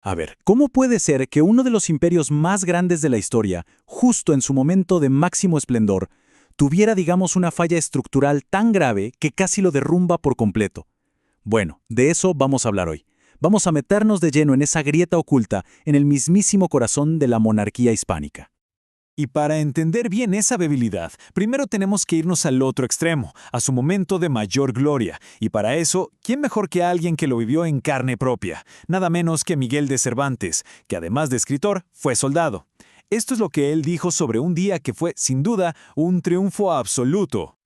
A ver, ¿cómo puede ser que uno de los imperios más grandes de la historia, justo en su momento de máximo esplendor, tuviera, digamos, una falla estructural tan grave que casi lo derrumba por completo? Bueno, de eso vamos a hablar hoy. Vamos a meternos de lleno en esa grieta oculta en el mismísimo corazón de la monarquía hispánica. Y para entender bien esa debilidad, primero tenemos que irnos al otro extremo, a su momento de mayor gloria. Y para eso, ¿quién mejor que alguien que lo vivió en carne propia? Nada menos que Miguel de Cervantes, que además de escritor, fue soldado. Esto es lo que él dijo sobre un día que fue, sin duda, un triunfo absoluto.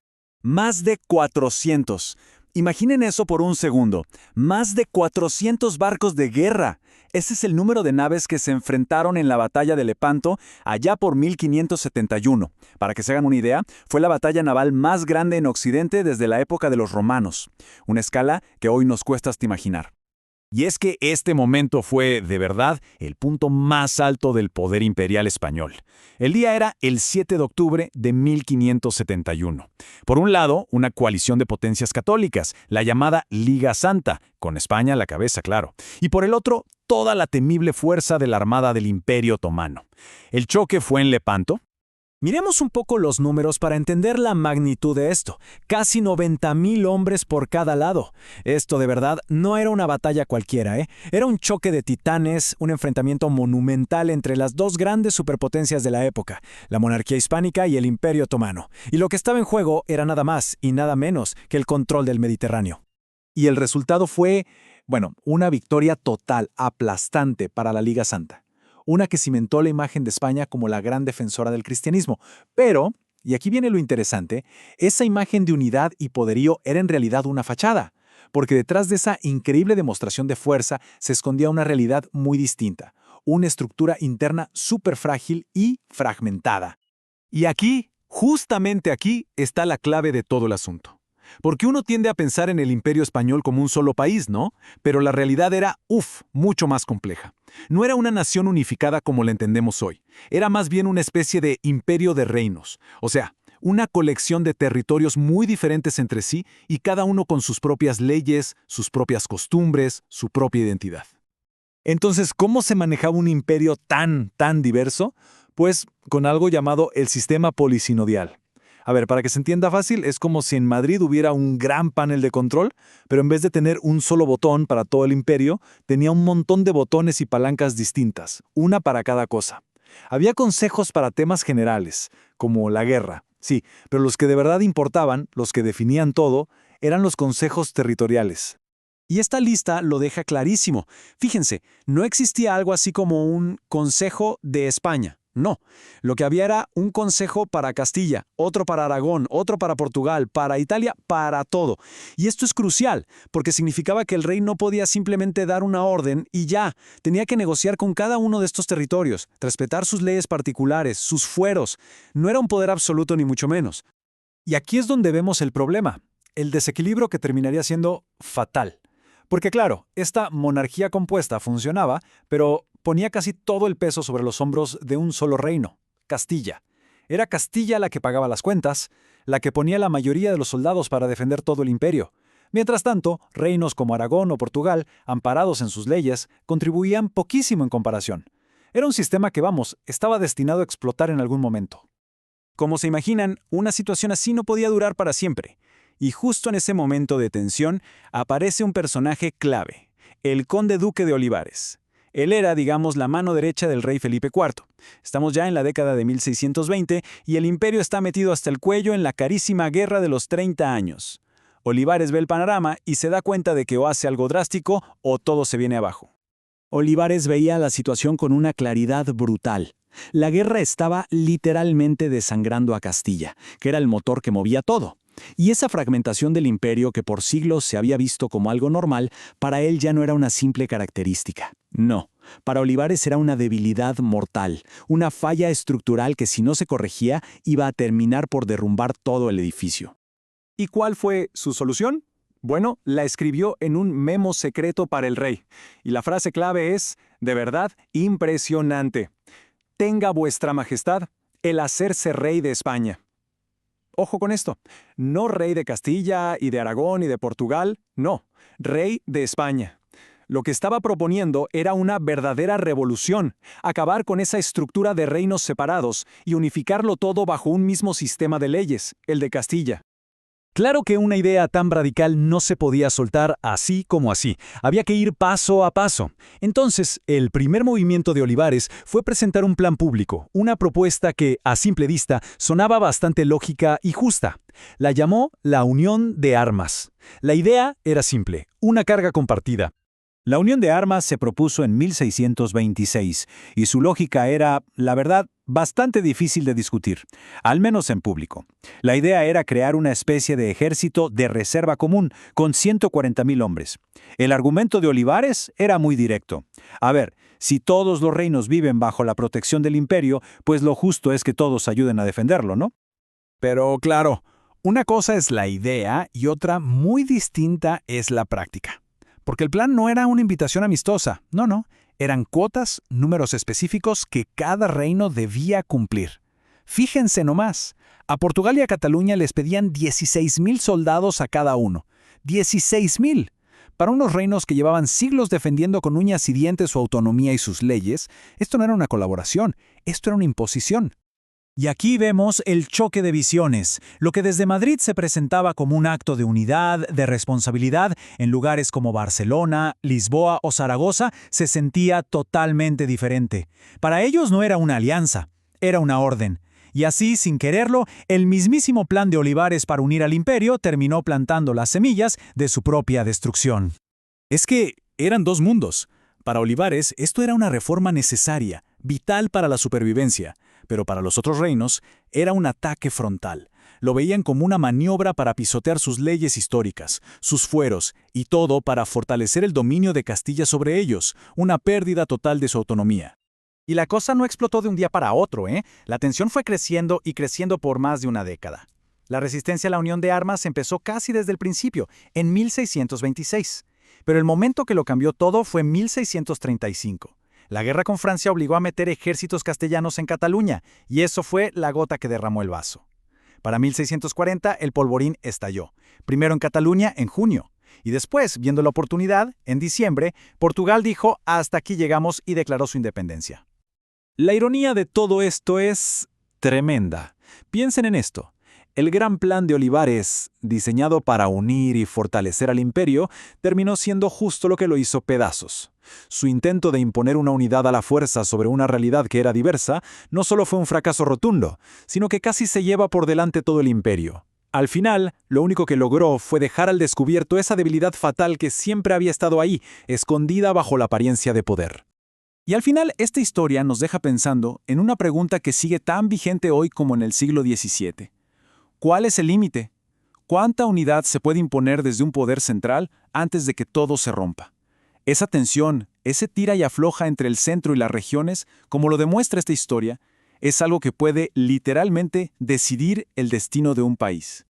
Más de 400. Imaginen eso por un segundo. Más de 400 barcos de guerra. Ese es el número de naves que se enfrentaron en la batalla de Lepanto allá por 1571. Para que se hagan una idea, fue la batalla naval más grande en Occidente desde la época de los romanos. Una escala que hoy nos cuesta hasta imaginar. Y es que este momento fue, de verdad, el punto más alto del poder imperial español. El día era el 7 de octubre de 1571. Por un lado, una coalición de potencias católicas, la llamada Liga Santa, con España a la cabeza, claro. Y por el otro, toda la temible fuerza de la Armada del Imperio Otomano. El choque fue en Lepanto. Miremos un poco los números para entender la magnitud de esto. Casi 90,000 hombres por cada lado. Esto de verdad no era una batalla cualquiera, ¿eh? Era un choque de titanes, un enfrentamiento monumental entre las dos grandes superpotencias de la época, la monarquía hispánica y el Imperio Otomano. Y lo que estaba en juego era nada más y nada menos que el control del Mediterráneo. Y el resultado fue, bueno, una victoria total, aplastante para la Liga Santa. Una que cimentó la imagen de España como la gran defensora del cristianismo. Pero, y aquí viene lo interesante, esa imagen de unidad y poderío era en realidad una fachada, porque detrás de esa increíble demostración de fuerza se escondía una realidad muy distinta, una estructura interna súper frágil y fragmentada. Y aquí, justamente aquí, está la clave de todo el asunto. Porque uno tiende a pensar en el Imperio Español como un solo país, ¿no? Pero la realidad era, mucho más compleja. No era una nación unificada como la entendemos hoy. Era más bien una especie de imperio de reinos. O sea, una colección de territorios muy diferentes entre sí y cada uno con sus propias leyes, sus propias costumbres, su propia identidad. Entonces, ¿cómo se manejaba un imperio tan diverso? Pues con algo llamado el sistema polisinodial. A ver, para que se entienda fácil, es como si en Madrid hubiera un gran panel de control, pero en vez de tener un solo botón para todo el imperio, tenía un montón de botones y palancas distintas, una para cada cosa. Había consejos para temas generales, como la guerra, sí, pero los que de verdad importaban, los que definían todo, eran los consejos territoriales. Y esta lista lo deja clarísimo. Fíjense, no existía algo así como un Consejo de España. No, lo que había era un consejo para Castilla, otro para Aragón, otro para Portugal, para Italia, para todo. Y esto es crucial, porque significaba que el rey no podía simplemente dar una orden y ya, tenía que negociar con cada uno de estos territorios, respetar sus leyes particulares, sus fueros. No era un poder absoluto ni mucho menos. Y aquí es donde vemos el problema, el desequilibrio que terminaría siendo fatal. Porque claro, esta monarquía compuesta funcionaba, pero ponía casi todo el peso sobre los hombros de un solo reino, Castilla. Era Castilla la que pagaba las cuentas, la que ponía la mayoría de los soldados para defender todo el imperio. Mientras tanto, reinos como Aragón o Portugal, amparados en sus leyes, contribuían poquísimo en comparación. Era un sistema que, estaba destinado a explotar en algún momento. Como se imaginan, una situación así no podía durar para siempre. Y justo en ese momento de tensión aparece un personaje clave, el conde duque de Olivares. Él era, digamos, la mano derecha del rey Felipe IV. Estamos ya en la década de 1620 y el imperio está metido hasta el cuello en la carísima Guerra de los 30 años. Olivares ve el panorama y se da cuenta de que o hace algo drástico o todo se viene abajo. Olivares veía la situación con una claridad brutal. La guerra estaba literalmente desangrando a Castilla, que era el motor que movía todo. Y esa fragmentación del imperio que por siglos se había visto como algo normal, para él ya no era una simple característica. No, para Olivares era una debilidad mortal, una falla estructural que si no se corregía iba a terminar por derrumbar todo el edificio. ¿Y cuál fue su solución? Bueno, la escribió en un memo secreto para el rey. Y la frase clave es, de verdad, impresionante. Tenga vuestra majestad el hacerse rey de España. Ojo con esto, no rey de Castilla y de Aragón y de Portugal, no, rey de España. Lo que estaba proponiendo era una verdadera revolución, acabar con esa estructura de reinos separados y unificarlo todo bajo un mismo sistema de leyes, el de Castilla. Claro que una idea tan radical no se podía soltar así como así. Había que ir paso a paso. Entonces, el primer movimiento de Olivares fue presentar un plan público, una propuesta que, a simple vista, sonaba bastante lógica y justa. La llamó la Unión de Armas. La idea era simple, una carga compartida. La Unión de Armas se propuso en 1626 y su lógica era, la verdad, bastante difícil de discutir, al menos en público. La idea era crear una especie de ejército de reserva común con 140,000 hombres. El argumento de Olivares era muy directo. A ver, si todos los reinos viven bajo la protección del imperio, pues lo justo es que todos ayuden a defenderlo, ¿no? Pero claro, una cosa es la idea y otra muy distinta es la práctica. Porque el plan no era una invitación amistosa, no, eran cuotas, números específicos que cada reino debía cumplir. Fíjense nomás, a Portugal y a Cataluña les pedían 16,000 soldados a cada uno. ¡16,000! Para unos reinos que llevaban siglos defendiendo con uñas y dientes su autonomía y sus leyes, esto no era una colaboración, esto era una imposición. Y aquí vemos el choque de visiones. Lo que desde Madrid se presentaba como un acto de unidad, de responsabilidad, en lugares como Barcelona, Lisboa o Zaragoza, se sentía totalmente diferente. Para ellos no era una alianza, era una orden. Y así, sin quererlo, el mismísimo plan de Olivares para unir al imperio terminó plantando las semillas de su propia destrucción. Es que eran dos mundos. Para Olivares, esto era una reforma necesaria, vital para la supervivencia. Pero para los otros reinos era un ataque frontal. Lo veían como una maniobra para pisotear sus leyes históricas, sus fueros, y todo para fortalecer el dominio de Castilla sobre ellos, una pérdida total de su autonomía. Y la cosa no explotó de un día para otro, ¿eh? La tensión fue creciendo y creciendo por más de una década. La resistencia a la Unión de Armas empezó casi desde el principio, en 1626. Pero el momento que lo cambió todo fue en 1635. La guerra con Francia obligó a meter ejércitos castellanos en Cataluña, y eso fue la gota que derramó el vaso. Para 1640, el polvorín estalló. Primero en Cataluña, en junio. Y después, viendo la oportunidad, en diciembre, Portugal dijo, hasta aquí llegamos y declaró su independencia. La ironía de todo esto es tremenda. Piensen en esto. El gran plan de Olivares, diseñado para unir y fortalecer al imperio, terminó siendo justo lo que lo hizo pedazos. Su intento de imponer una unidad a la fuerza sobre una realidad que era diversa no solo fue un fracaso rotundo, sino que casi se lleva por delante todo el imperio. Al final, lo único que logró fue dejar al descubierto esa debilidad fatal que siempre había estado ahí, escondida bajo la apariencia de poder. Y al final, esta historia nos deja pensando en una pregunta que sigue tan vigente hoy como en el siglo XVII. ¿Cuál es el límite? ¿Cuánta unidad se puede imponer desde un poder central antes de que todo se rompa? Esa tensión, ese tira y afloja entre el centro y las regiones, como lo demuestra esta historia, es algo que puede literalmente decidir el destino de un país.